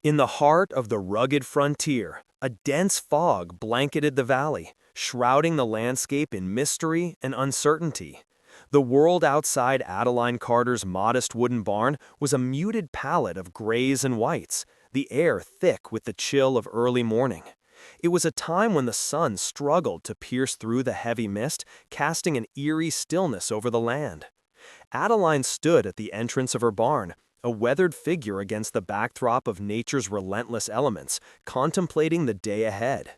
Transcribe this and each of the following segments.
In the heart of the rugged frontier, a dense fog blanketed the valley, shrouding the landscape in mystery and uncertainty. The world outside Adeline Carter's modest wooden barn was a muted palette of grays and whites, the air thick with the chill of early morning. It was a time when the sun struggled to pierce through the heavy mist, casting an eerie stillness over the land. Adeline stood at the entrance of her barn, a weathered figure against the backdrop of nature's relentless elements, contemplating the day ahead.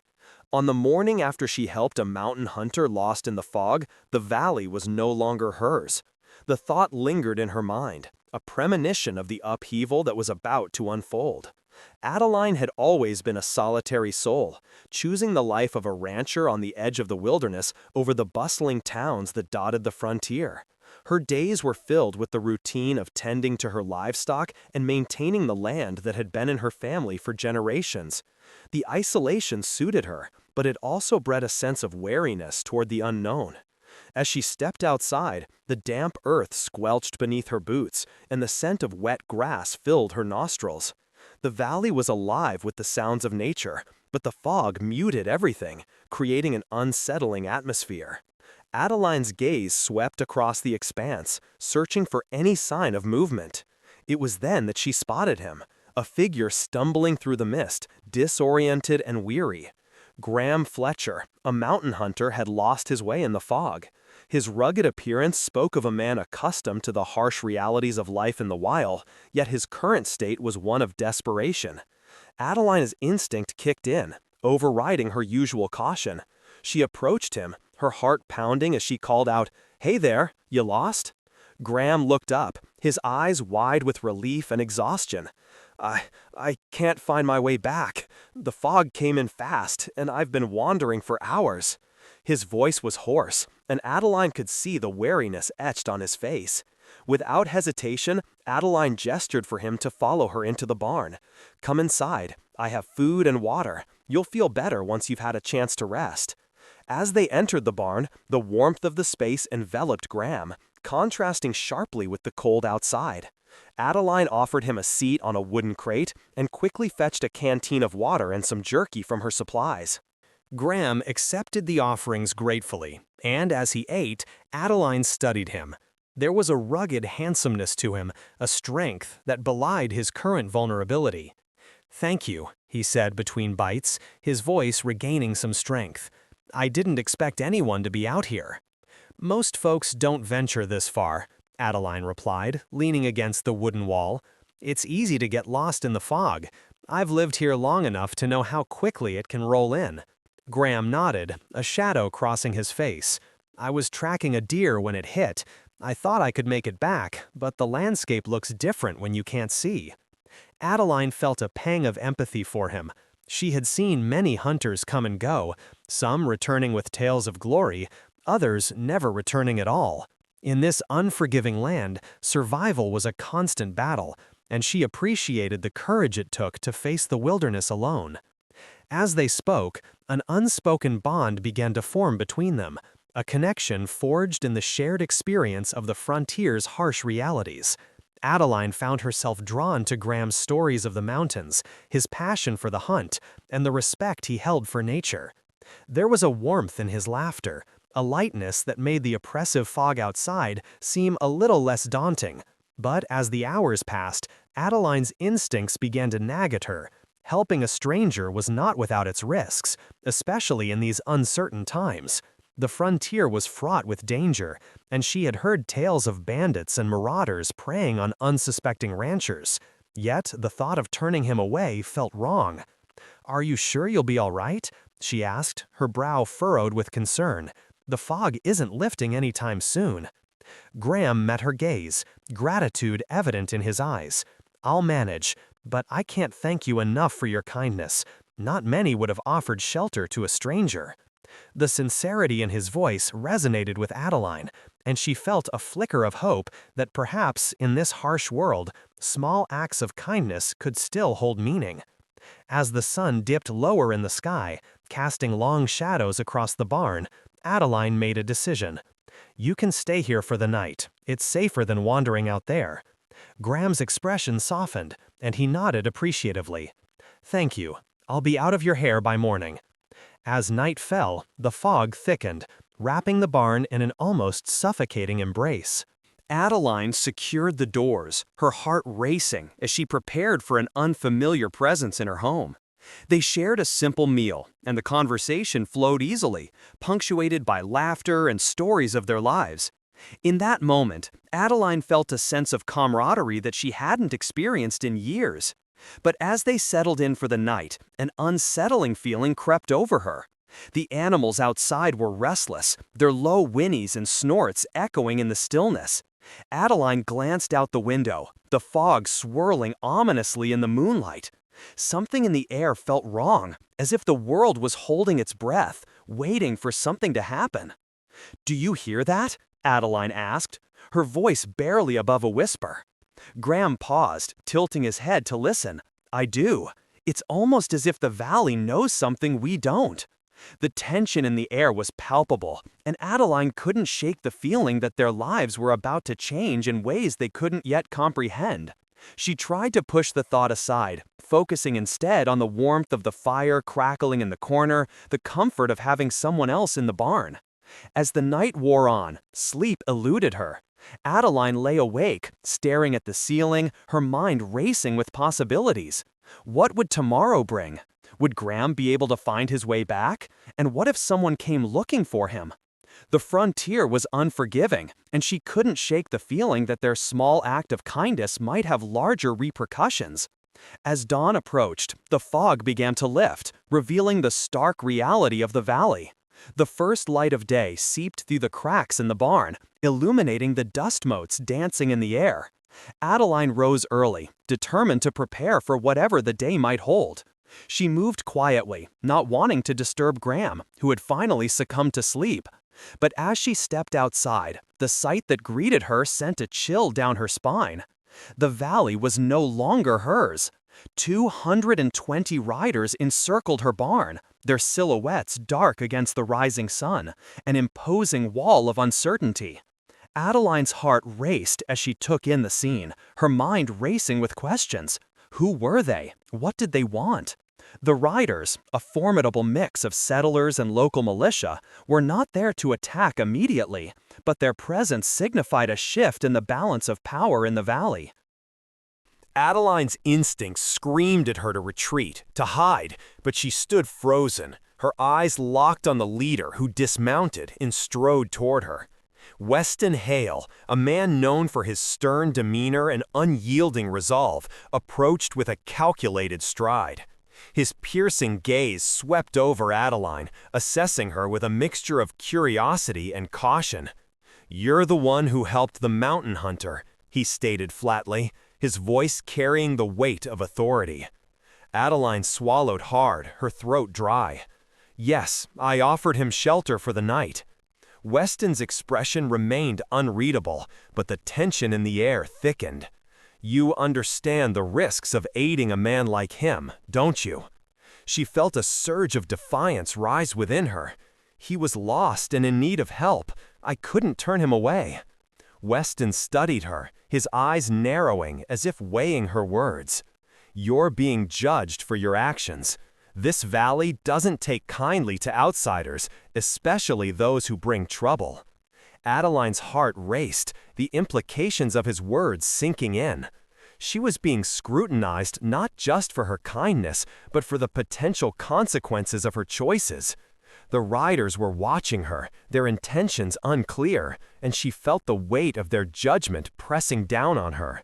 On the morning after she helped a mountain hunter lost in the fog, the valley was no longer hers. The thought lingered in her mind, a premonition of the upheaval that was about to unfold. Adeline had always been a solitary soul, choosing the life of a rancher on the edge of the wilderness over the bustling towns that dotted the frontier. Her days were filled with the routine of tending to her livestock and maintaining the land that had been in her family for generations. The isolation suited her, but it also bred a sense of wariness toward the unknown. As she stepped outside, the damp earth squelched beneath her boots, and the scent of wet grass filled her nostrils. The valley was alive with the sounds of nature, but the fog muted everything, creating an unsettling atmosphere. Adeline's gaze swept across the expanse, searching for any sign of movement. It was then that she spotted him, a figure stumbling through the mist, disoriented and weary. Graham Fletcher, a mountain hunter, had lost his way in the fog. His rugged appearance spoke of a man accustomed to the harsh realities of life in the wild, yet his current state was one of desperation. Adeline's instinct kicked in, overriding her usual caution. She approached him, her heart pounding as she called out, "Hey there, you lost?" Graham looked up, his eyes wide with relief and exhaustion. I can't find my way back. The fog came in fast, and I've been wandering for hours." His voice was hoarse, and Adeline could see the wariness etched on his face. Without hesitation, Adeline gestured for him to follow her into the barn. "Come inside. I have food and water. You'll feel better once you've had a chance to rest." As they entered the barn, the warmth of the space enveloped Graham, contrasting sharply with the cold outside. Adeline offered him a seat on a wooden crate and quickly fetched a canteen of water and some jerky from her supplies. Graham accepted the offerings gratefully, and as he ate, Adeline studied him. There was a rugged handsomeness to him, a strength that belied his current vulnerability. "Thank you," he said between bites, his voice regaining some strength. "I didn't expect anyone to be out here." "Most folks don't venture this far," Adeline replied, leaning against the wooden wall. "It's easy to get lost in the fog. I've lived here long enough to know how quickly it can roll in." Graham nodded, a shadow crossing his face. "I was tracking a deer when it hit. I thought I could make it back, but the landscape looks different when you can't see." Adeline felt a pang of empathy for him. She had seen many hunters come and go, some returning with tales of glory, others never returning at all. In this unforgiving land, survival was a constant battle, and she appreciated the courage it took to face the wilderness alone. As they spoke, an unspoken bond began to form between them, a connection forged in the shared experience of the frontier's harsh realities. Adeline found herself drawn to Graham's stories of the mountains, his passion for the hunt, and the respect he held for nature. There was a warmth in his laughter, a lightness that made the oppressive fog outside seem a little less daunting. But as the hours passed, Adeline's instincts began to nag at her. Helping a stranger was not without its risks, especially in these uncertain times. The frontier was fraught with danger, and she had heard tales of bandits and marauders preying on unsuspecting ranchers. Yet the thought of turning him away felt wrong. "Are you sure you'll be all right?" she asked, her brow furrowed with concern. "The fog isn't lifting anytime soon." Graham met her gaze, gratitude evident in his eyes. "I'll manage, but I can't thank you enough for your kindness. Not many would have offered shelter to a stranger." The sincerity in his voice resonated with Adeline, and she felt a flicker of hope that perhaps in this harsh world, small acts of kindness could still hold meaning. As the sun dipped lower in the sky, casting long shadows across the barn, Adeline made a decision. "You can stay here for the night. It's safer than wandering out there." Graham's expression softened, and he nodded appreciatively. "Thank you. I'll be out of your hair by morning." As night fell, the fog thickened, wrapping the barn in an almost suffocating embrace. Adeline secured the doors, her heart racing as she prepared for an unfamiliar presence in her home. They shared a simple meal, and the conversation flowed easily, punctuated by laughter and stories of their lives. In that moment, Adeline felt a sense of camaraderie that she hadn't experienced in years. But as they settled in for the night, an unsettling feeling crept over her. The animals outside were restless, their low whinnies and snorts echoing in the stillness. Adeline glanced out the window, the fog swirling ominously in the moonlight. Something in the air felt wrong, as if the world was holding its breath, waiting for something to happen. "Do you hear that?" Adeline asked, her voice barely above a whisper. Graham paused, tilting his head to listen. "I do. It's almost as if the valley knows something we don't." The tension in the air was palpable, and Adeline couldn't shake the feeling that their lives were about to change in ways they couldn't yet comprehend. She tried to push the thought aside, focusing instead on the warmth of the fire crackling in the corner, the comfort of having someone else in the barn. As the night wore on, sleep eluded her. Adeline lay awake, staring at the ceiling, her mind racing with possibilities. What would tomorrow bring? Would Graham be able to find his way back? And what if someone came looking for him? The frontier was unforgiving, and she couldn't shake the feeling that their small act of kindness might have larger repercussions. As dawn approached, the fog began to lift, revealing the stark reality of the valley. The first light of day seeped through the cracks in the barn, illuminating the dust motes dancing in the air. Adeline rose early, determined to prepare for whatever the day might hold. She moved quietly, not wanting to disturb Graham, who had finally succumbed to sleep. But as she stepped outside, the sight that greeted her sent a chill down her spine. The valley was no longer hers. 220 riders encircled her barn, their silhouettes dark against the rising sun, an imposing wall of uncertainty. Adeline's heart raced as she took in the scene, her mind racing with questions. Who were they? What did they want? The riders, a formidable mix of settlers and local militia, were not there to attack immediately, but their presence signified a shift in the balance of power in the valley. Adeline's instincts screamed at her to retreat, to hide, but she stood frozen, her eyes locked on the leader who dismounted and strode toward her. Weston Hale, a man known for his stern demeanor and unyielding resolve, approached with a calculated stride. His piercing gaze swept over Adeline, assessing her with a mixture of curiosity and caution. "You're the one who helped the mountain hunter," he stated flatly, his voice carrying the weight of authority. Adeline swallowed hard, her throat dry. "Yes, I offered him shelter for the night." Weston's expression remained unreadable, but the tension in the air thickened. "You understand the risks of aiding a man like him, don't you?" She felt a surge of defiance rise within her. He was lost and in need of help. I couldn't turn him away. Weston studied her, his eyes narrowing as if weighing her words. "You're being judged for your actions. This valley doesn't take kindly to outsiders, especially those who bring trouble." Adeline's heart raced, the implications of his words sinking in. She was being scrutinized not just for her kindness, but for the potential consequences of her choices. The riders were watching her, their intentions unclear, and she felt the weight of their judgment pressing down on her.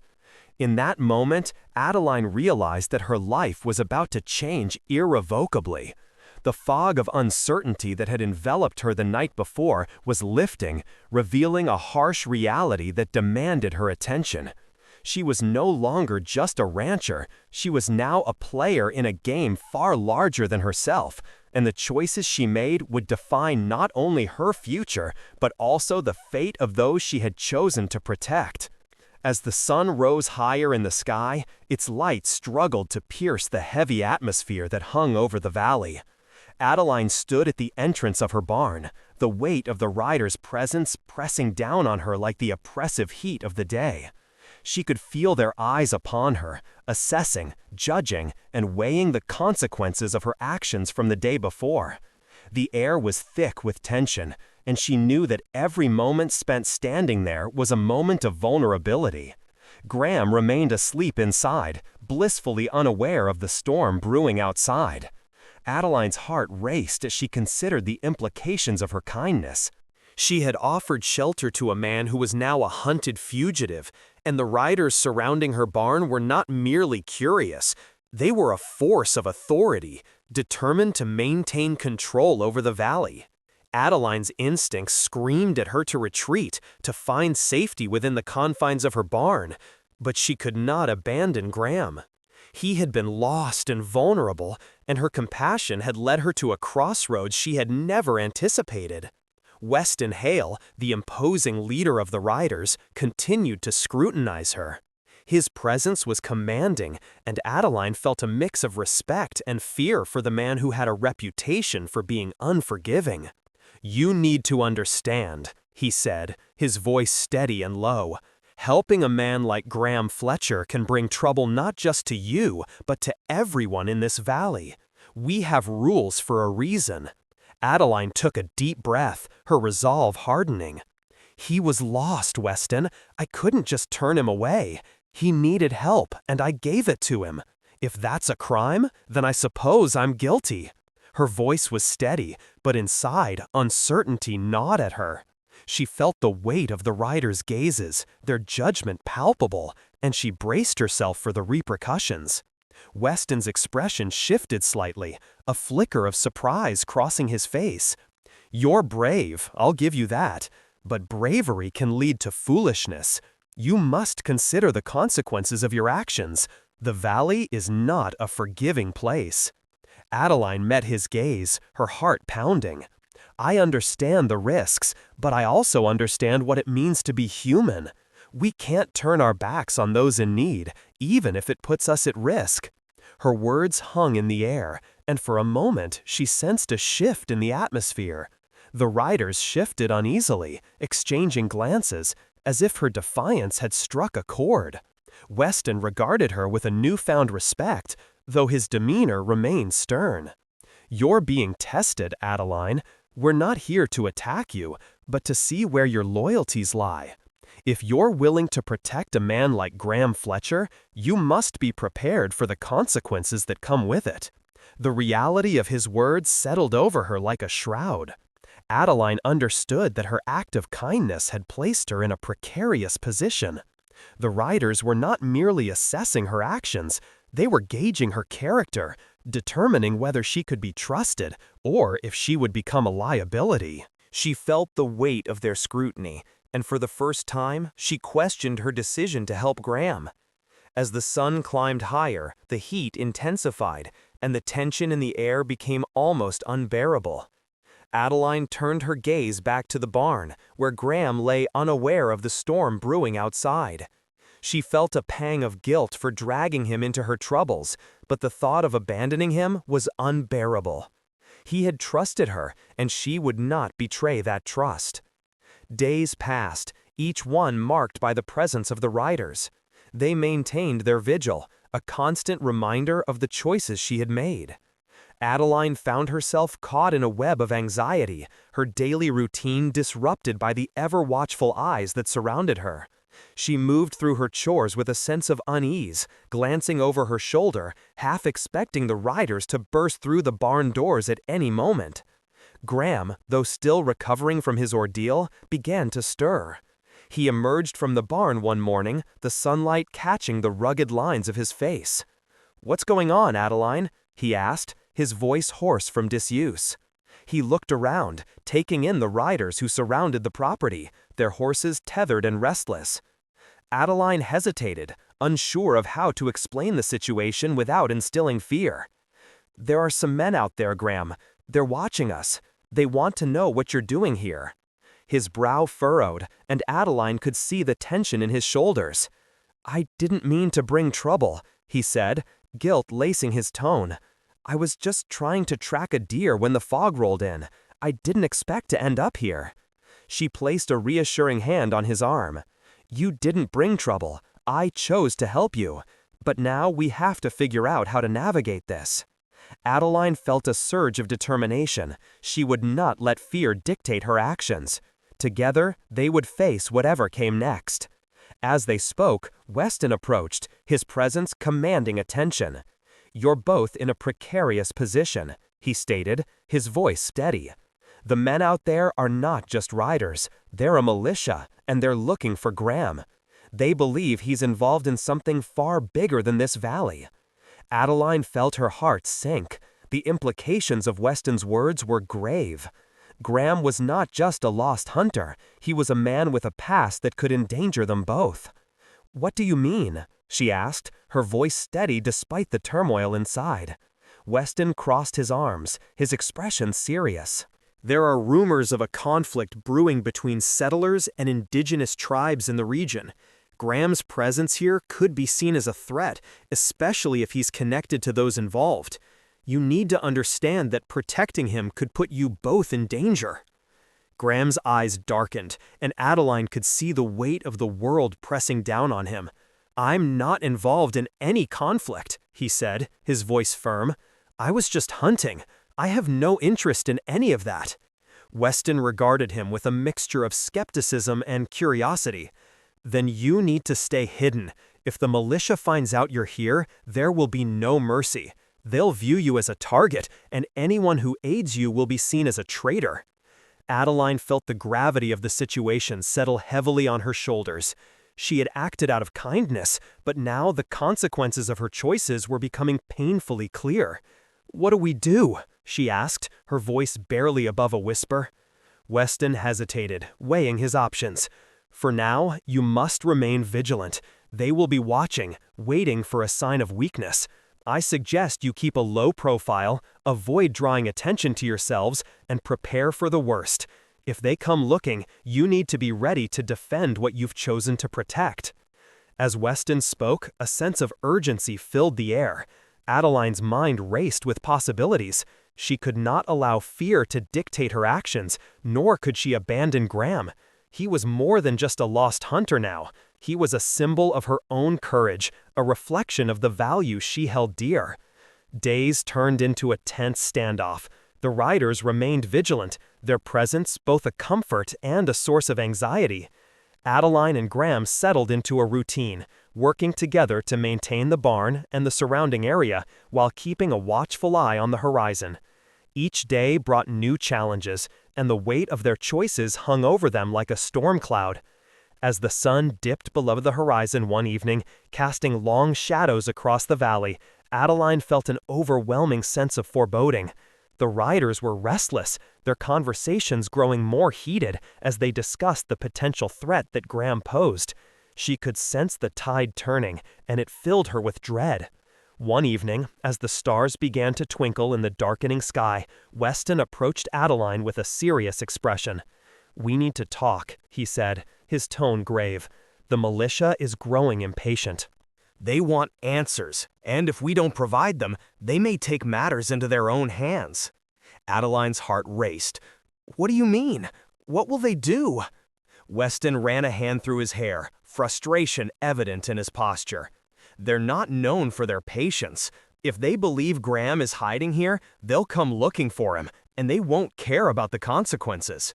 In that moment, Adeline realized that her life was about to change irrevocably. The fog of uncertainty that had enveloped her the night before was lifting, revealing a harsh reality that demanded her attention. She was no longer just a rancher, she was now a player in a game far larger than herself, and the choices she made would define not only her future, but also the fate of those she had chosen to protect. As the sun rose higher in the sky, its light struggled to pierce the heavy atmosphere that hung over the valley. Adeline stood at the entrance of her barn, the weight of the rider's presence pressing down on her like the oppressive heat of the day. She could feel their eyes upon her, assessing, judging, and weighing the consequences of her actions from the day before. The air was thick with tension, and she knew that every moment spent standing there was a moment of vulnerability. Graham remained asleep inside, blissfully unaware of the storm brewing outside. Adeline's heart raced as she considered the implications of her kindness. She had offered shelter to a man who was now a hunted fugitive, and the riders surrounding her barn were not merely curious. They were a force of authority, determined to maintain control over the valley. Adeline's instincts screamed at her to retreat, to find safety within the confines of her barn, but she could not abandon Graham. He had been lost and vulnerable, and her compassion had led her to a crossroads she had never anticipated. Weston Hale, the imposing leader of the riders, continued to scrutinize her. His presence was commanding, and Adeline felt a mix of respect and fear for the man who had a reputation for being unforgiving. "You need to understand," he said, his voice steady and low. "Helping a man like Graham Fletcher can bring trouble not just to you, but to everyone in this valley. We have rules for a reason." Adeline took a deep breath, her resolve hardening. "He was lost, Weston. I couldn't just turn him away. He needed help, and I gave it to him. If that's a crime, then I suppose I'm guilty." Her voice was steady, but inside, uncertainty gnawed at her. She felt the weight of the riders' gazes, their judgment palpable, and she braced herself for the repercussions. Weston's expression shifted slightly, a flicker of surprise crossing his face. "You're brave, I'll give you that, but bravery can lead to foolishness. You must consider the consequences of your actions. The valley is not a forgiving place." Adeline met his gaze, her heart pounding. "I understand the risks, but I also understand what it means to be human. We can't turn our backs on those in need, even if it puts us at risk." Her words hung in the air, and for a moment she sensed a shift in the atmosphere. The riders shifted uneasily, exchanging glances, as if her defiance had struck a chord. Weston regarded her with a newfound respect, though his demeanor remained stern. "You're being tested, Adeline. We're not here to attack you, but to see where your loyalties lie. If you're willing to protect a man like Graham Fletcher, you must be prepared for the consequences that come with it." The reality of his words settled over her like a shroud. Adeline understood that her act of kindness had placed her in a precarious position. The riders were not merely assessing her actions, they were gauging her character, determining whether she could be trusted or if she would become a liability. She felt the weight of their scrutiny, and for the first time, she questioned her decision to help Graham. As the sun climbed higher, the heat intensified, and the tension in the air became almost unbearable. Adeline turned her gaze back to the barn, where Graham lay unaware of the storm brewing outside. She felt a pang of guilt for dragging him into her troubles, but the thought of abandoning him was unbearable. He had trusted her, and she would not betray that trust. Days passed, each one marked by the presence of the riders. They maintained their vigil, a constant reminder of the choices she had made. Adeline found herself caught in a web of anxiety, her daily routine disrupted by the ever-watchful eyes that surrounded her. She moved through her chores with a sense of unease, glancing over her shoulder, half expecting the riders to burst through the barn doors at any moment. Graham, though still recovering from his ordeal, began to stir. He emerged from the barn one morning, the sunlight catching the rugged lines of his face. "What's going on, Adeline?" he asked, his voice hoarse from disuse. He looked around, taking in the riders who surrounded the property, their horses tethered and restless. Adeline hesitated, unsure of how to explain the situation without instilling fear. "There are some men out there, Graham. They're watching us. They want to know what you're doing here." His brow furrowed, and Adeline could see the tension in his shoulders. "I didn't mean to bring trouble," he said, guilt lacing his tone. "I was just trying to track a deer when the fog rolled in. I didn't expect to end up here." She placed a reassuring hand on his arm. "You didn't bring trouble. I chose to help you, but now we have to figure out how to navigate this." Adeline felt a surge of determination. She would not let fear dictate her actions. Together, they would face whatever came next. As they spoke, Weston approached, his presence commanding attention. "You're both in a precarious position," he stated, his voice steady. "The men out there are not just riders, they're a militia, and they're looking for Graham. They believe he's involved in something far bigger than this valley." Adeline felt her heart sink. The implications of Weston's words were grave. Graham was not just a lost hunter, he was a man with a past that could endanger them both. "What do you mean?" she asked, her voice steady despite the turmoil inside. Weston crossed his arms, his expression serious. "There are rumors of a conflict brewing between settlers and indigenous tribes in the region. Graham's presence here could be seen as a threat, especially if he's connected to those involved. You need to understand that protecting him could put you both in danger." Graham's eyes darkened, and Adeline could see the weight of the world pressing down on him. "I'm not involved in any conflict," he said, his voice firm. "I was just hunting. I have no interest in any of that." Weston regarded him with a mixture of skepticism and curiosity. "Then you need to stay hidden. If the militia finds out you're here, there will be no mercy. They'll view you as a target, and anyone who aids you will be seen as a traitor." Adeline felt the gravity of the situation settle heavily on her shoulders. She had acted out of kindness, but now the consequences of her choices were becoming painfully clear. "What do we do?" she asked, her voice barely above a whisper. Weston hesitated, weighing his options. "For now, you must remain vigilant. They will be watching, waiting for a sign of weakness. I suggest you keep a low profile, avoid drawing attention to yourselves, and prepare for the worst. If they come looking, you need to be ready to defend what you've chosen to protect." As Weston spoke, a sense of urgency filled the air. Adeline's mind raced with possibilities. She could not allow fear to dictate her actions, nor could she abandon Graham. He was more than just a lost hunter now. He was a symbol of her own courage, a reflection of the value she held dear. Days turned into a tense standoff. The riders remained vigilant, their presence both a comfort and a source of anxiety. Adeline and Graham settled into a routine, working together to maintain the barn and the surrounding area while keeping a watchful eye on the horizon. Each day brought new challenges, and the weight of their choices hung over them like a storm cloud. As the sun dipped below the horizon one evening, casting long shadows across the valley, Adeline felt an overwhelming sense of foreboding. The riders were restless, their conversations growing more heated as they discussed the potential threat that Graham posed. She could sense the tide turning, and it filled her with dread. One evening, as the stars began to twinkle in the darkening sky, Weston approached Adeline with a serious expression. "We need to talk," he said, his tone grave. "The militia is growing impatient. They want answers, and if we don't provide them, they may take matters into their own hands." Adeline's heart raced. "What do you mean? What will they do?" Weston ran a hand through his hair, frustration evident in his posture. "They're not known for their patience. If they believe Graham is hiding here, they'll come looking for him, and they won't care about the consequences."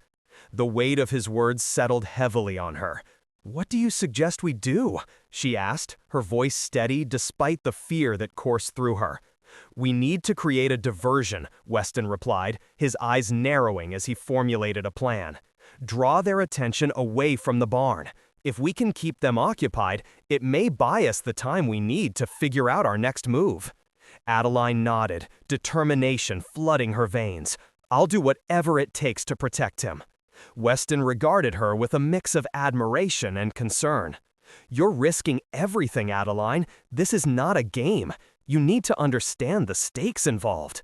The weight of his words settled heavily on her. "What do you suggest we do?" she asked, her voice steady despite the fear that coursed through her. "We need to create a diversion," Weston replied, his eyes narrowing as he formulated a plan. "Draw their attention away from the barn. If we can keep them occupied, it may buy us the time we need to figure out our next move." Adeline nodded, determination flooding her veins. "I'll do whatever it takes to protect him." Weston regarded her with a mix of admiration and concern. "You're risking everything, Adeline. This is not a game. You need to understand the stakes involved."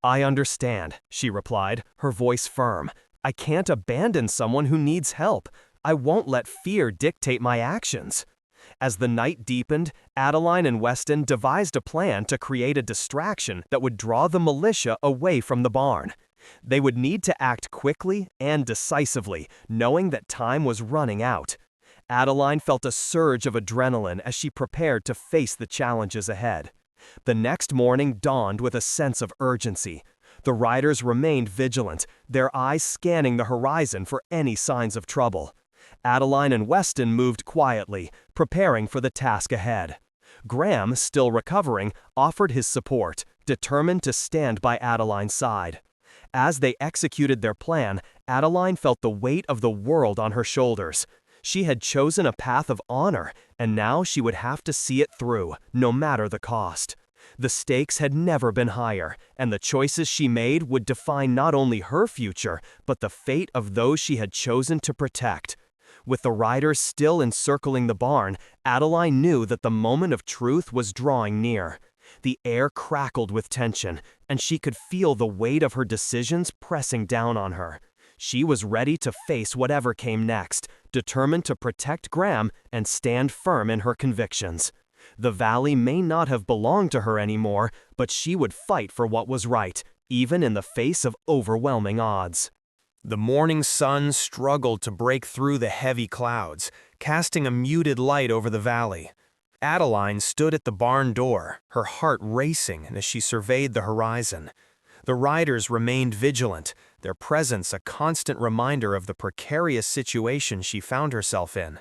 "I understand," she replied, her voice firm. "I can't abandon someone who needs help. I won't let fear dictate my actions." As the night deepened, Adeline and Weston devised a plan to create a distraction that would draw the militia away from the barn. They would need to act quickly and decisively, knowing that time was running out. Adeline felt a surge of adrenaline as she prepared to face the challenges ahead. The next morning dawned with a sense of urgency. The riders remained vigilant, their eyes scanning the horizon for any signs of trouble. Adeline and Weston moved quietly, preparing for the task ahead. Graham, still recovering, offered his support, determined to stand by Adeline's side. As they executed their plan, Adeline felt the weight of the world on her shoulders. She had chosen a path of honor, and now she would have to see it through, no matter the cost. The stakes had never been higher, and the choices she made would define not only her future, but the fate of those she had chosen to protect. With the riders still encircling the barn, Adeline knew that the moment of truth was drawing near. The air crackled with tension, and she could feel the weight of her decisions pressing down on her. She was ready to face whatever came next, determined to protect Graham and stand firm in her convictions. The valley may not have belonged to her anymore, but she would fight for what was right, even in the face of overwhelming odds. The morning sun struggled to break through the heavy clouds, casting a muted light over the valley. Adeline stood at the barn door, her heart racing as she surveyed the horizon. The riders remained vigilant, their presence a constant reminder of the precarious situation she found herself in.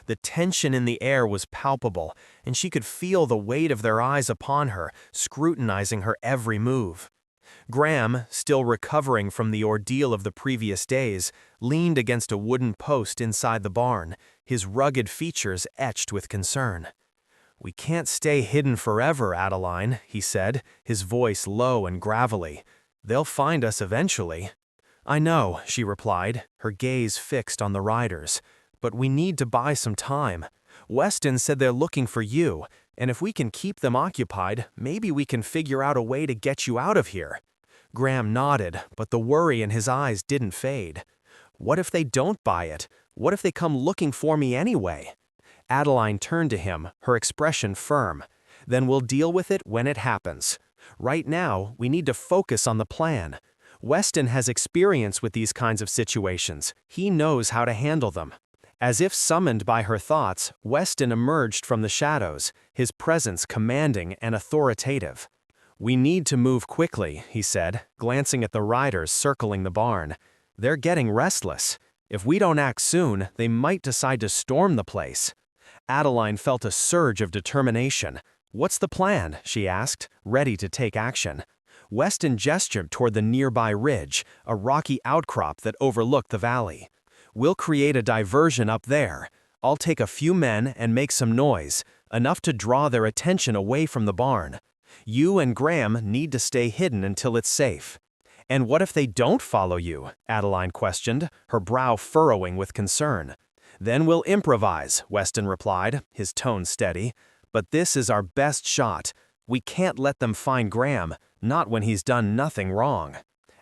The tension in the air was palpable, and she could feel the weight of their eyes upon her, scrutinizing her every move. Graham, still recovering from the ordeal of the previous days, leaned against a wooden post inside the barn, his rugged features etched with concern. "We can't stay hidden forever, Adeline," he said, his voice low and gravelly. "They'll find us eventually." "I know," she replied, her gaze fixed on the riders. "But we need to buy some time. Weston said they're looking for you, and if we can keep them occupied, maybe we can figure out a way to get you out of here." Graham nodded, but the worry in his eyes didn't fade. "What if they don't buy it? What if they come looking for me anyway?" Adeline turned to him, her expression firm. "Then we'll deal with it when it happens. Right now, we need to focus on the plan. Weston has experience with these kinds of situations. He knows how to handle them." As if summoned by her thoughts, Weston emerged from the shadows, his presence commanding and authoritative. "We need to move quickly," he said, glancing at the riders circling the barn. "They're getting restless. If we don't act soon, they might decide to storm the place." Adeline felt a surge of determination. "What's the plan?" she asked, ready to take action. Weston gestured toward the nearby ridge, a rocky outcrop that overlooked the valley. "We'll create a diversion up there. I'll take a few men and make some noise, enough to draw their attention away from the barn. You and Graham need to stay hidden until it's safe." "And what if they don't follow you?" Adeline questioned, her brow furrowing with concern. "Then we'll improvise," Weston replied, his tone steady. "But this is our best shot. We can't let them find Graham, not when he's done nothing wrong."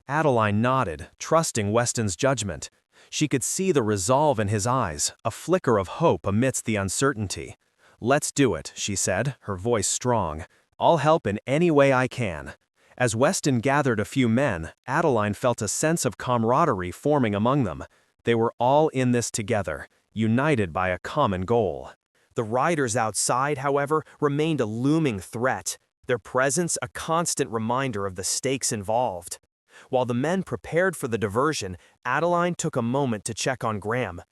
Adeline nodded, trusting Weston's judgment. She could see the resolve in his eyes, a flicker of hope amidst the uncertainty. "Let's do it," she said, her voice strong. "I'll help in any way I can." As Weston gathered a few men, Adeline felt a sense of camaraderie forming among them. They were all in this together, united by a common goal. The riders outside, however, remained a looming threat, their presence a constant reminder of the stakes involved. While the men prepared for the diversion, Adeline took a moment to check on Graham.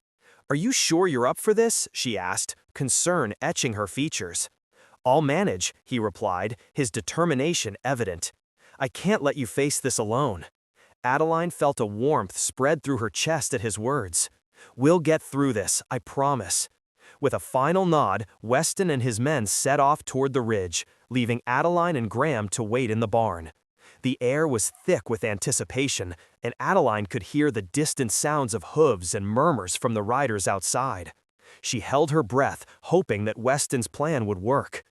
"Are you sure you're up for this?" she asked, concern etching her features. "I'll manage," he replied, his determination evident. "I can't let you face this alone." Adeline felt a warmth spread through her chest at his words. "We'll get through this, I promise." With a final nod, Weston and his men set off toward the ridge, leaving Adeline and Graham to wait in the barn. The air was thick with anticipation, and Adeline could hear the distant sounds of hooves and murmurs from the riders outside. She held her breath, hoping that Weston's plan would work.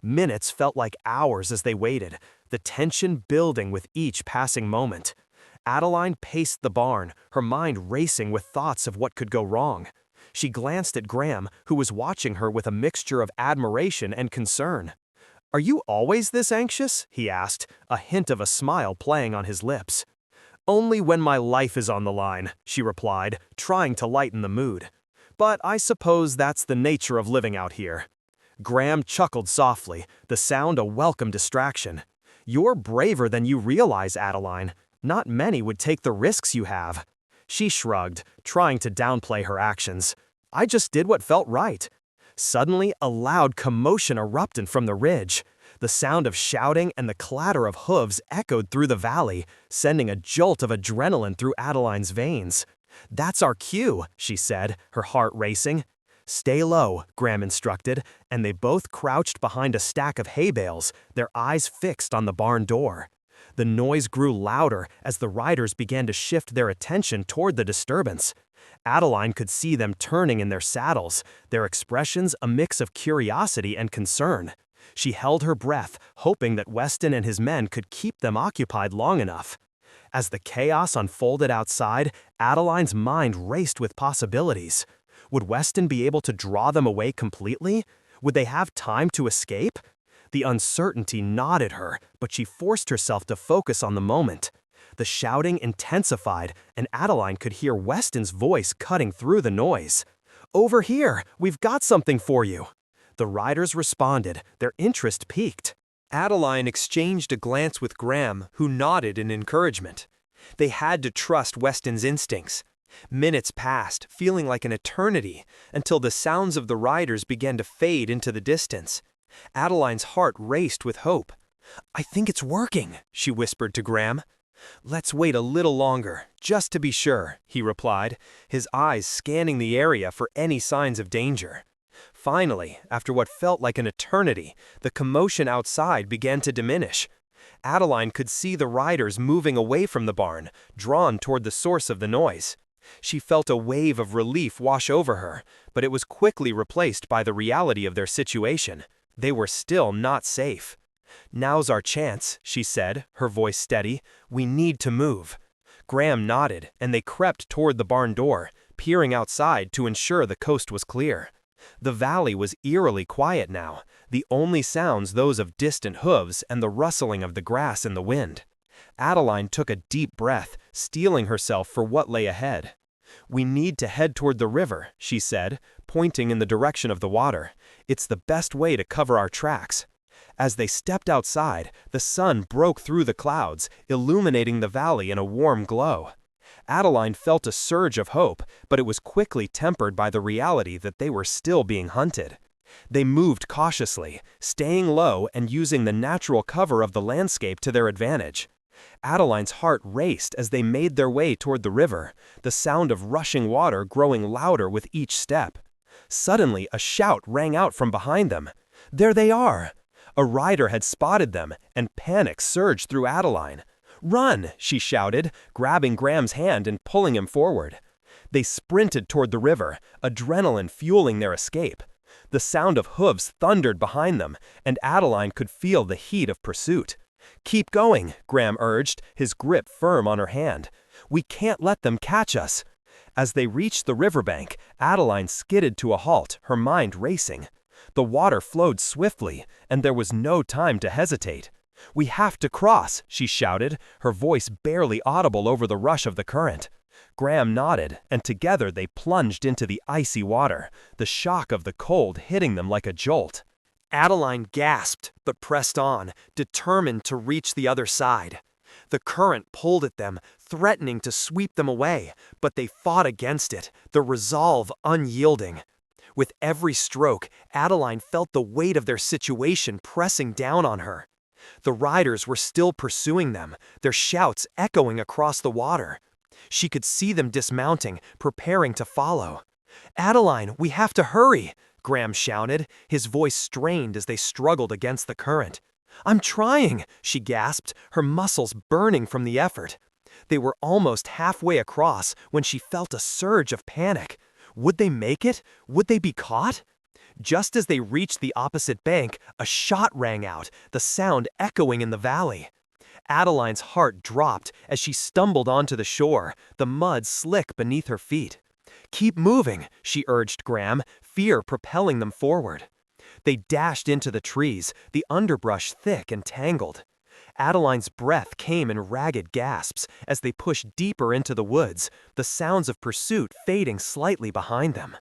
Minutes felt like hours as they waited, the tension building with each passing moment. Adeline paced the barn, her mind racing with thoughts of what could go wrong. She glanced at Graham, who was watching her with a mixture of admiration and concern. "Are you always this anxious?" he asked, a hint of a smile playing on his lips. "Only when my life is on the line," she replied, trying to lighten the mood. But I suppose that's the nature of living out here. Graham chuckled softly, the sound a welcome distraction. You're braver than you realize, Adeline. Not many would take the risks you have. She shrugged, trying to downplay her actions. I just did what felt right. Suddenly, a loud commotion erupted from the ridge. The sound of shouting and the clatter of hooves echoed through the valley, sending a jolt of adrenaline through Adeline's veins. That's our cue, she said, her heart racing. Stay low, Graham instructed, and they both crouched behind a stack of hay bales, their eyes fixed on the barn door. The noise grew louder as the riders began to shift their attention toward the disturbance. Adeline could see them turning in their saddles, their expressions a mix of curiosity and concern. She held her breath, hoping that Weston and his men could keep them occupied long enough. As the chaos unfolded outside, Adeline's mind raced with possibilities. Would Weston be able to draw them away completely? Would they have time to escape? The uncertainty gnawed her, but she forced herself to focus on the moment. The shouting intensified, and Adeline could hear Weston's voice cutting through the noise. "Over here! We've got something for you!" The riders responded, their interest piqued. Adeline exchanged a glance with Graham, who nodded in encouragement. They had to trust Weston's instincts. Minutes passed, feeling like an eternity, until the sounds of the riders began to fade into the distance. Adeline's heart raced with hope. "I think it's working," she whispered to Graham. "Let's wait a little longer, just to be sure," he replied, his eyes scanning the area for any signs of danger. Finally, after what felt like an eternity, the commotion outside began to diminish. Adeline could see the riders moving away from the barn, drawn toward the source of the noise. She felt a wave of relief wash over her, but it was quickly replaced by the reality of their situation. They were still not safe. "Now's our chance," she said, her voice steady. "We need to move." Graham nodded, and they crept toward the barn door, peering outside to ensure the coast was clear. The valley was eerily quiet now, the only sounds those of distant hooves and the rustling of the grass in the wind. Adeline took a deep breath, steeling herself for what lay ahead. "We need to head toward the river," she said, pointing in the direction of the water. "It's the best way to cover our tracks." As they stepped outside, the sun broke through the clouds, illuminating the valley in a warm glow. Adeline felt a surge of hope, but it was quickly tempered by the reality that they were still being hunted. They moved cautiously, staying low and using the natural cover of the landscape to their advantage. Adeline's heart raced as they made their way toward the river, the sound of rushing water growing louder with each step. Suddenly, a shout rang out from behind them. There they are! A rider had spotted them, and panic surged through Adeline. "Run!" she shouted, grabbing Graham's hand and pulling him forward. They sprinted toward the river, adrenaline fueling their escape. The sound of hooves thundered behind them, and Adeline could feel the heat of pursuit. "Keep going," Graham urged, his grip firm on her hand. "We can't let them catch us." As they reached the riverbank, Adeline skidded to a halt, her mind racing. The water flowed swiftly, and there was no time to hesitate. "We have to cross," she shouted, her voice barely audible over the rush of the current. Graham nodded, and together they plunged into the icy water, the shock of the cold hitting them like a jolt. Adeline gasped, but pressed on, determined to reach the other side. The current pulled at them, threatening to sweep them away, but they fought against it, the resolve unyielding. With every stroke, Adeline felt the weight of their situation pressing down on her. The riders were still pursuing them, their shouts echoing across the water. She could see them dismounting, preparing to follow. "Adeline, we have to hurry!" Graham shouted, his voice strained as they struggled against the current. "I'm trying," she gasped, her muscles burning from the effort. They were almost halfway across when she felt a surge of panic. Would they make it? Would they be caught? Just as they reached the opposite bank, a shot rang out, the sound echoing in the valley. Adeline's heart dropped as she stumbled onto the shore, the mud slick beneath her feet. "Keep moving," she urged Graham, fear propelling them forward. They dashed into the trees, the underbrush thick and tangled. Adeline's breath came in ragged gasps as they pushed deeper into the woods, the sounds of pursuit fading slightly behind them.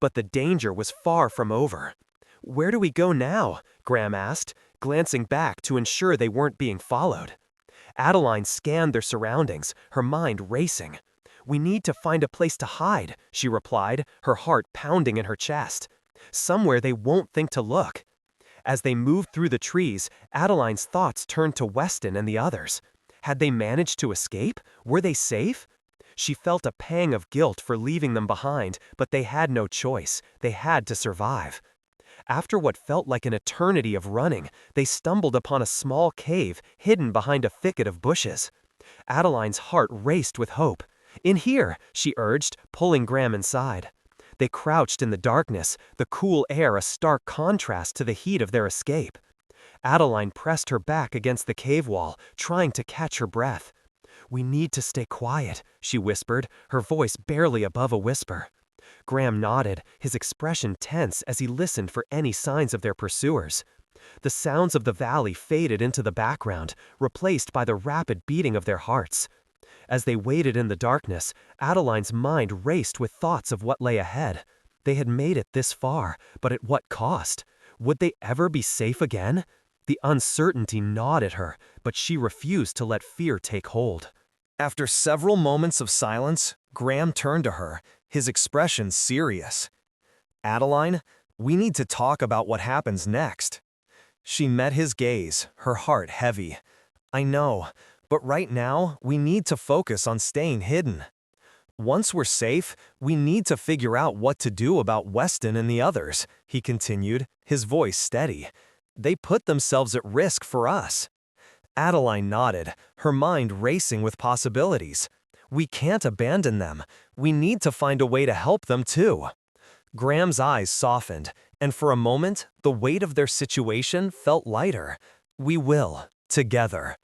But the danger was far from over. "Where do we go now?" Graham asked, glancing back to ensure they weren't being followed. Adeline scanned their surroundings, her mind racing. "We need to find a place to hide," she replied, her heart pounding in her chest. "Somewhere they won't think to look." As they moved through the trees, Adeline's thoughts turned to Weston and the others. Had they managed to escape? Were they safe? She felt a pang of guilt for leaving them behind, but they had no choice. They had to survive. After what felt like an eternity of running, they stumbled upon a small cave hidden behind a thicket of bushes. Adeline's heart raced with hope. "In here," she urged, pulling Graham inside. They crouched in the darkness, the cool air a stark contrast to the heat of their escape. Adeline pressed her back against the cave wall, trying to catch her breath. "We need to stay quiet," she whispered, her voice barely above a whisper. Graham nodded, his expression tense as he listened for any signs of their pursuers. The sounds of the valley faded into the background, replaced by the rapid beating of their hearts. As they waited in the darkness, Adeline's mind raced with thoughts of what lay ahead. They had made it this far, but at what cost? Would they ever be safe again? The uncertainty gnawed at her, but she refused to let fear take hold. After several moments of silence, Graham turned to her, his expression serious. "Adeline, we need to talk about what happens next." She met his gaze, her heart heavy. "I know, but right now, we need to focus on staying hidden. Once we're safe, we need to figure out what to do about Weston and the others," he continued, his voice steady. "They put themselves at risk for us." Adeline nodded, her mind racing with possibilities. "We can't abandon them. We need to find a way to help them too." Graham's eyes softened, and for a moment, the weight of their situation felt lighter. "We will, together."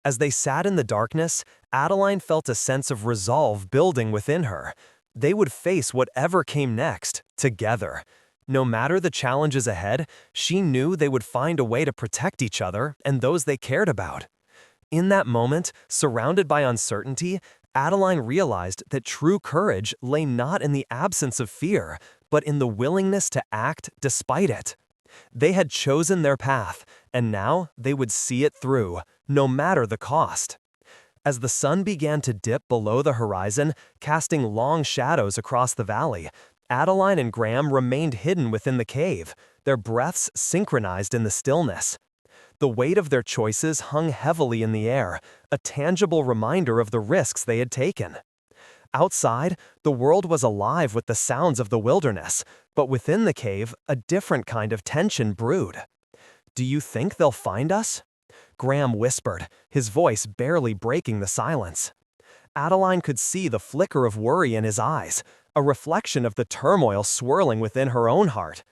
As they sat in the darkness, Adeline felt a sense of resolve building within her. They would face whatever came next, together. No matter the challenges ahead, she knew they would find a way to protect each other and those they cared about. In that moment, surrounded by uncertainty, Adeline realized that true courage lay not in the absence of fear, but in the willingness to act despite it. They had chosen their path, and now they would see it through, no matter the cost. As the sun began to dip below the horizon, casting long shadows across the valley, Adeline and Graham remained hidden within the cave, their breaths synchronized in the stillness. The weight of their choices hung heavily in the air, a tangible reminder of the risks they had taken. Outside, the world was alive with the sounds of the wilderness, but within the cave, a different kind of tension brewed. "Do you think they'll find us?" Graham whispered, his voice barely breaking the silence. Adeline could see the flicker of worry in his eyes, a reflection of the turmoil swirling within her own heart.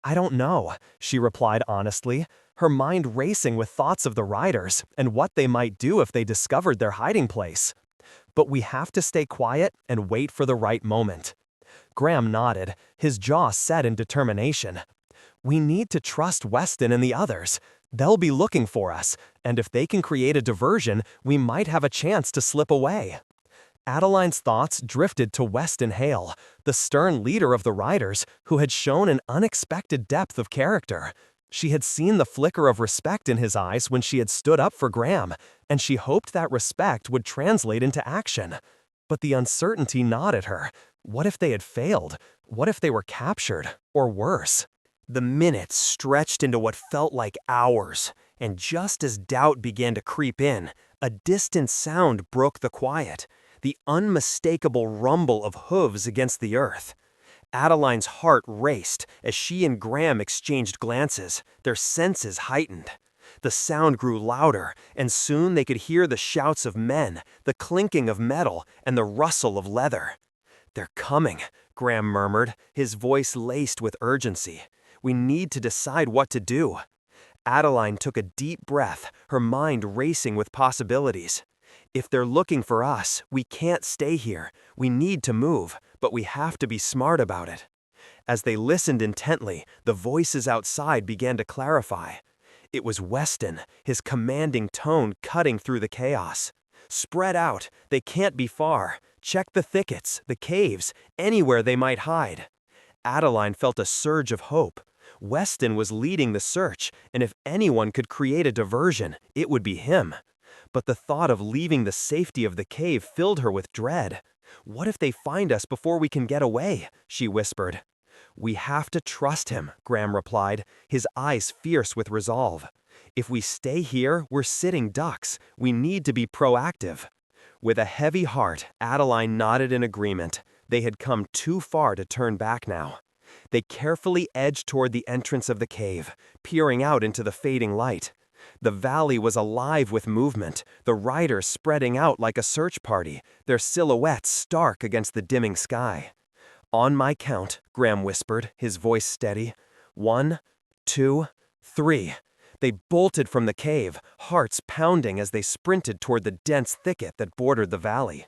"I don't know," she replied honestly, her mind racing with thoughts of the riders and what they might do if they discovered their hiding place. "But we have to stay quiet and wait for the right moment." Graham nodded, his jaw set in determination. "We need to trust Weston and the others. They'll be looking for us, and if they can create a diversion, we might have a chance to slip away." Adeline's thoughts drifted to Weston Hale, the stern leader of the riders, who had shown an unexpected depth of character. She had seen the flicker of respect in his eyes when she had stood up for Graham, and she hoped that respect would translate into action. But the uncertainty gnawed at her. What if they had failed? What if they were captured? Or worse? The minutes stretched into what felt like hours, and just as doubt began to creep in, a distant sound broke the quiet, the unmistakable rumble of hooves against the earth. Adeline's heart raced as she and Graham exchanged glances, their senses heightened. The sound grew louder, and soon they could hear the shouts of men, the clinking of metal, and the rustle of leather. "They're coming," Graham murmured, his voice laced with urgency. "We need to decide what to do." Adeline took a deep breath, her mind racing with possibilities. "If they're looking for us, we can't stay here. We need to move, but we have to be smart about it." As they listened intently, the voices outside began to clarify. It was Weston, his commanding tone cutting through the chaos. "Spread out. They can't be far. Check the thickets, the caves, anywhere they might hide." Adeline felt a surge of hope. Weston was leading the search, and if anyone could create a diversion, it would be him. But the thought of leaving the safety of the cave filled her with dread. "What if they find us before we can get away?" she whispered. "We have to trust him," Graham replied, his eyes fierce with resolve. "If we stay here, we're sitting ducks. We need to be proactive." With a heavy heart, Adeline nodded in agreement. They had come too far to turn back now. They carefully edged toward the entrance of the cave, peering out into the fading light. The valley was alive with movement, the riders spreading out like a search party, their silhouettes stark against the dimming sky. "On my count," Graham whispered, his voice steady. "1, 2, 3. They bolted from the cave, hearts pounding as they sprinted toward the dense thicket that bordered the valley.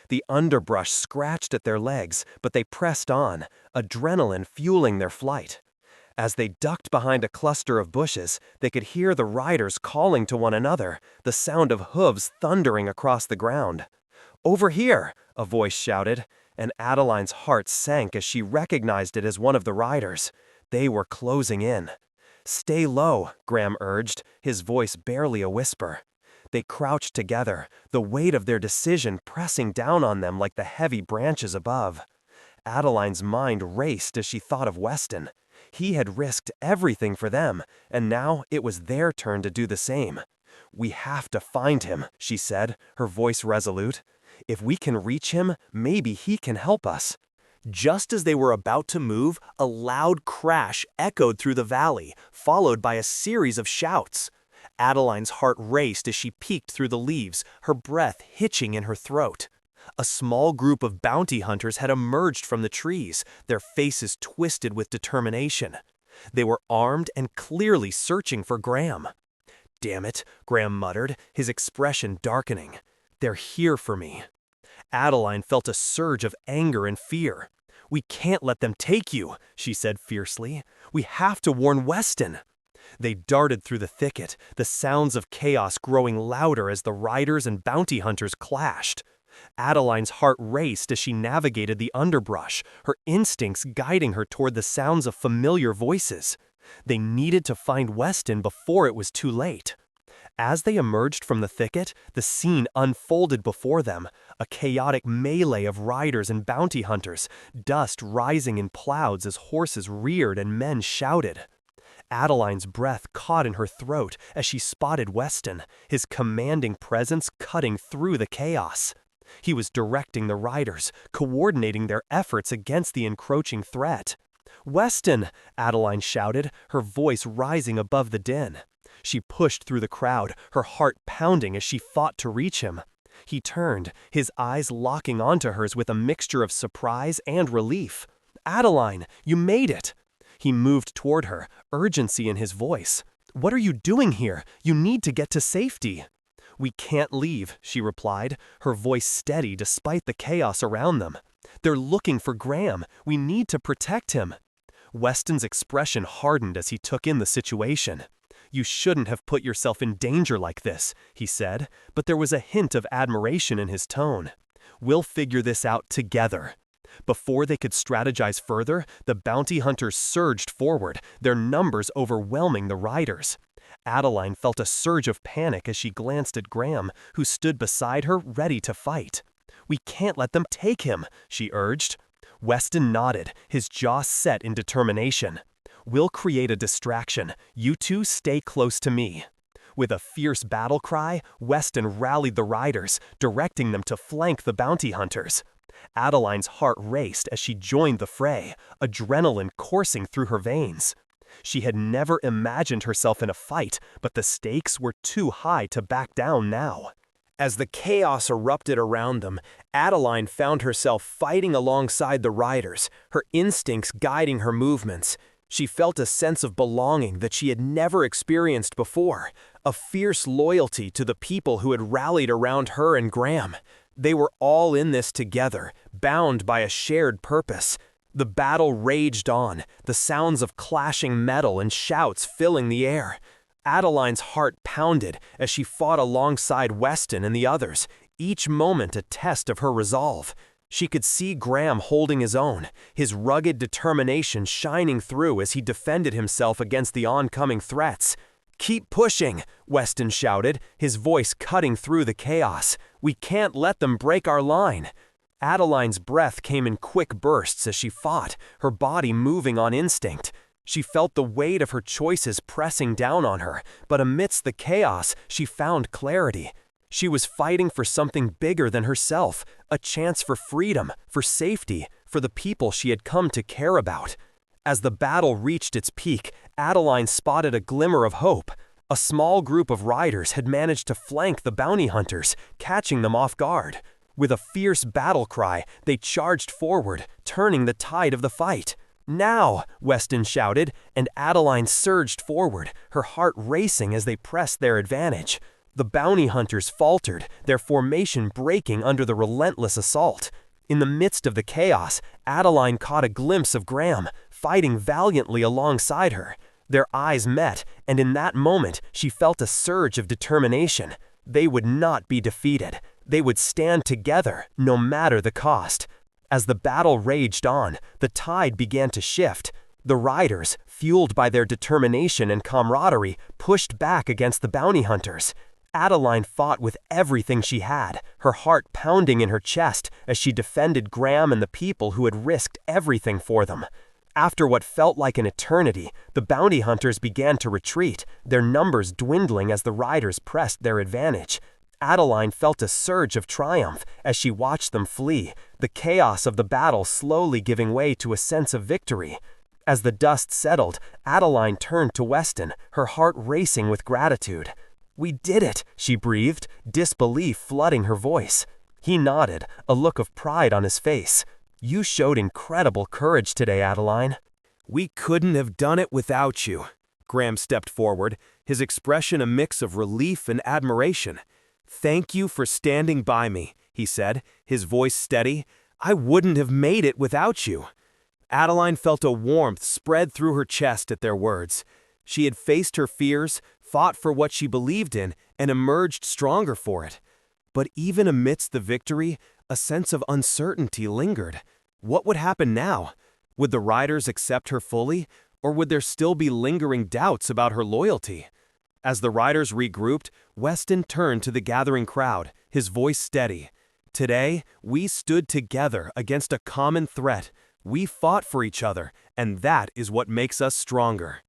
The underbrush scratched at their legs, but they pressed on, adrenaline fueling their flight. As they ducked behind a cluster of bushes, they could hear the riders calling to one another, the sound of hooves thundering across the ground. "Over here!" a voice shouted, and Adeline's heart sank as she recognized it as one of the riders. They were closing in. "Stay low," Graham urged, his voice barely a whisper. They crouched together, the weight of their decision pressing down on them like the heavy branches above. Adeline's mind raced as she thought of Weston. He had risked everything for them, and now it was their turn to do the same. "We have to find him," she said, her voice resolute. "If we can reach him, maybe he can help us." Just as they were about to move, a loud crash echoed through the valley, followed by a series of shouts. Adeline's heart raced as she peeked through the leaves, her breath hitching in her throat. A small group of bounty hunters had emerged from the trees, their faces twisted with determination. They were armed and clearly searching for Graham. "Damn it," Graham muttered, his expression darkening. "They're here for me." Adeline felt a surge of anger and fear. "We can't let them take you," she said fiercely. "We have to warn Weston." They darted through the thicket, the sounds of chaos growing louder as the riders and bounty hunters clashed. Adeline's heart raced as she navigated the underbrush, her instincts guiding her toward the sounds of familiar voices. They needed to find Weston before it was too late. As they emerged from the thicket, the scene unfolded before them, a chaotic melee of riders and bounty hunters, dust rising in clouds as horses reared and men shouted. Adeline's breath caught in her throat as she spotted Weston, his commanding presence cutting through the chaos. He was directing the riders, coordinating their efforts against the encroaching threat. "Weston!" Adeline shouted, her voice rising above the din. She pushed through the crowd, her heart pounding as she fought to reach him. He turned, his eyes locking onto hers with a mixture of surprise and relief. "Adeline, you made it!" He moved toward her, urgency in his voice. "What are you doing here? You need to get to safety." "We can't leave," she replied, her voice steady despite the chaos around them. "They're looking for Graham. We need to protect him." Weston's expression hardened as he took in the situation. "You shouldn't have put yourself in danger like this," he said, but there was a hint of admiration in his tone. "We'll figure this out together." Before they could strategize further, the bounty hunters surged forward, their numbers overwhelming the riders. Adeline felt a surge of panic as she glanced at Graham, who stood beside her ready to fight. "We can't let them take him," she urged. Weston nodded, his jaw set in determination. "We'll create a distraction. You two stay close to me." With a fierce battle cry, Weston rallied the riders, directing them to flank the bounty hunters. Adeline's heart raced as she joined the fray, adrenaline coursing through her veins. She had never imagined herself in a fight, but the stakes were too high to back down now. As the chaos erupted around them, Adeline found herself fighting alongside the riders, her instincts guiding her movements. She felt a sense of belonging that she had never experienced before, a fierce loyalty to the people who had rallied around her and Graham. They were all in this together, bound by a shared purpose. The battle raged on, the sounds of clashing metal and shouts filling the air. Adeline's heart pounded as she fought alongside Weston and the others, each moment a test of her resolve. She could see Graham holding his own, his rugged determination shining through as he defended himself against the oncoming threats. "Keep pushing," Weston shouted, his voice cutting through the chaos. "We can't let them break our line." Adeline's breath came in quick bursts as she fought, her body moving on instinct. She felt the weight of her choices pressing down on her, but amidst the chaos, she found clarity. She was fighting for something bigger than herself, a chance for freedom, for safety, for the people she had come to care about. As the battle reached its peak, Adeline spotted a glimmer of hope. A small group of riders had managed to flank the bounty hunters, catching them off guard. With a fierce battle cry, they charged forward, turning the tide of the fight. "Now!" Weston shouted, and Adeline surged forward, her heart racing as they pressed their advantage. The bounty hunters faltered, their formation breaking under the relentless assault. In the midst of the chaos, Adeline caught a glimpse of Graham, fighting valiantly alongside her. Their eyes met, and in that moment, she felt a surge of determination. They would not be defeated. They would stand together, no matter the cost. As the battle raged on, the tide began to shift. The riders, fueled by their determination and camaraderie, pushed back against the bounty hunters. Adeline fought with everything she had, her heart pounding in her chest as she defended Graham and the people who had risked everything for them. After what felt like an eternity, the bounty hunters began to retreat, their numbers dwindling as the riders pressed their advantage. Adeline felt a surge of triumph as she watched them flee, the chaos of the battle slowly giving way to a sense of victory. As the dust settled, Adeline turned to Weston, her heart racing with gratitude. "We did it," she breathed, disbelief flooding her voice. He nodded, a look of pride on his face. "You showed incredible courage today, Adeline." "We couldn't have done it without you." Graham stepped forward, his expression a mix of relief and admiration. "Thank you for standing by me," he said, his voice steady. "I wouldn't have made it without you." Adeline felt a warmth spread through her chest at their words. She had faced her fears, fought for what she believed in, and emerged stronger for it. But even amidst the victory, a sense of uncertainty lingered. What would happen now? Would the riders accept her fully, or would there still be lingering doubts about her loyalty? As the riders regrouped, Weston turned to the gathering crowd, his voice steady. "Today, we stood together against a common threat. We fought for each other, and that is what makes us stronger."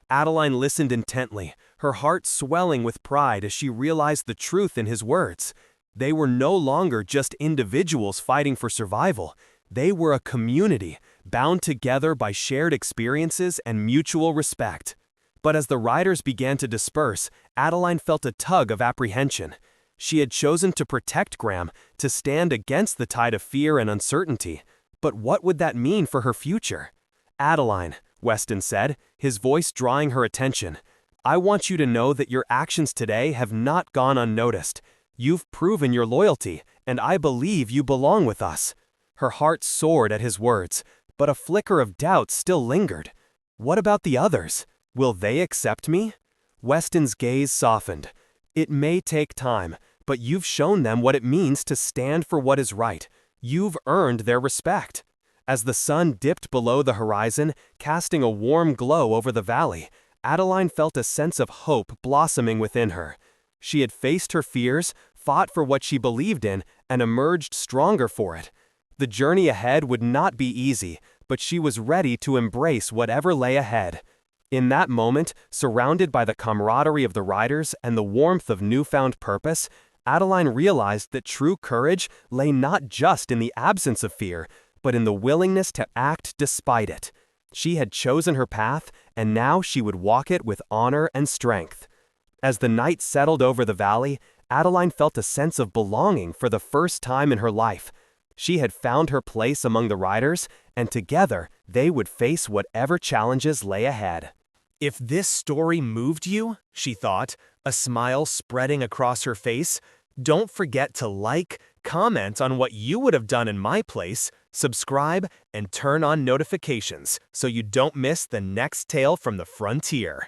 Adeline listened intently, her heart swelling with pride as she realized the truth in his words. They were no longer just individuals fighting for survival. They were a community, bound together by shared experiences and mutual respect. But as the riders began to disperse, Adeline felt a tug of apprehension. She had chosen to protect Graham, to stand against the tide of fear and uncertainty. But what would that mean for her future? "Adeline," Weston said, his voice drawing her attention, "I want you to know that your actions today have not gone unnoticed. You've proven your loyalty, and I believe you belong with us." Her heart soared at his words, but a flicker of doubt still lingered. "What about the others? Will they accept me?" Weston's gaze softened. "It may take time, but you've shown them what it means to stand for what is right. You've earned their respect." As the sun dipped below the horizon, casting a warm glow over the valley, Adeline felt a sense of hope blossoming within her. She had faced her fears, fought for what she believed in, and emerged stronger for it. The journey ahead would not be easy, but she was ready to embrace whatever lay ahead. In that moment, surrounded by the camaraderie of the riders and the warmth of newfound purpose, Adeline realized that true courage lay not just in the absence of fear, but in the willingness to act despite it. She had chosen her path, and now she would walk it with honor and strength. As the night settled over the valley, Adeline felt a sense of belonging for the first time in her life. She had found her place among the riders, and together they would face whatever challenges lay ahead. "If this story moved you," she thought, a smile spreading across her face, "don't forget to like, comment on what you would have done in my place, subscribe, and turn on notifications so you don't miss the next tale from the frontier."